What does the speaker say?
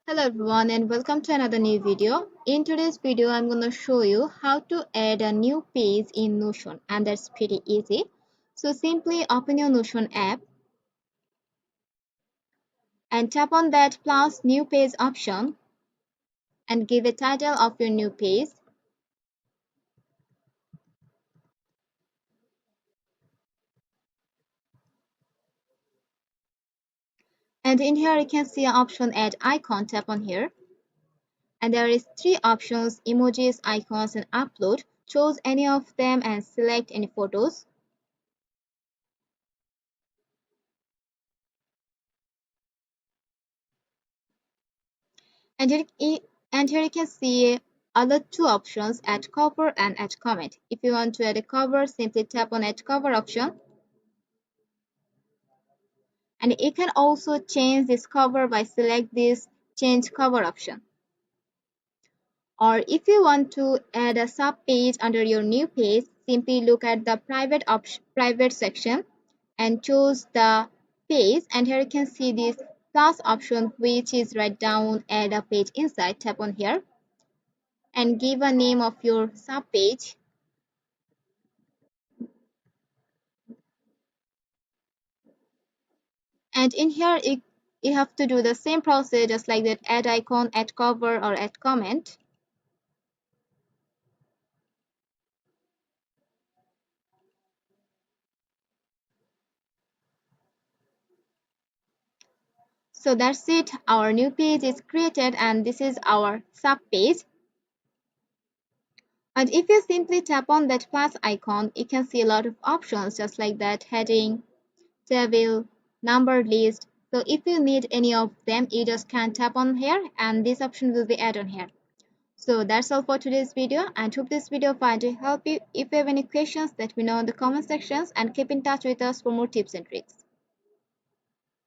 Hello everyone and welcome to another new video. In today's video, I'm going to show you how to add a new page in Notion, and that's pretty easy. So simply open your Notion app and tap on that plus new page option and give a title of your new page. And in here you can see an option add icon. Tap on here and there is three options: emojis, icons and upload. Choose any of them and select any photos. And here you can see other two options: add cover and add comment. If you want to add a cover, simply tap on add cover option. And you can also change this cover by select this change cover option. Or if you want to add a sub page under your new page, simply look at the private section and choose the page. And here you can see this plus option, which is right down add a page inside. Tap on here and give a name of your sub page. And in here, you have to do the same process just like that: add icon, add cover, or add comment. So that's it. Our new page is created and this is our sub page. And if you simply tap on that plus icon, you can see a lot of options just like that: heading, table, numbered list. So if you need any of them, you just can tap on here and this option will be added on here. So that's all for today's video, and hope this video find to help you. If you have any questions, let me know in the comment sections and keep in touch with us for more tips and tricks.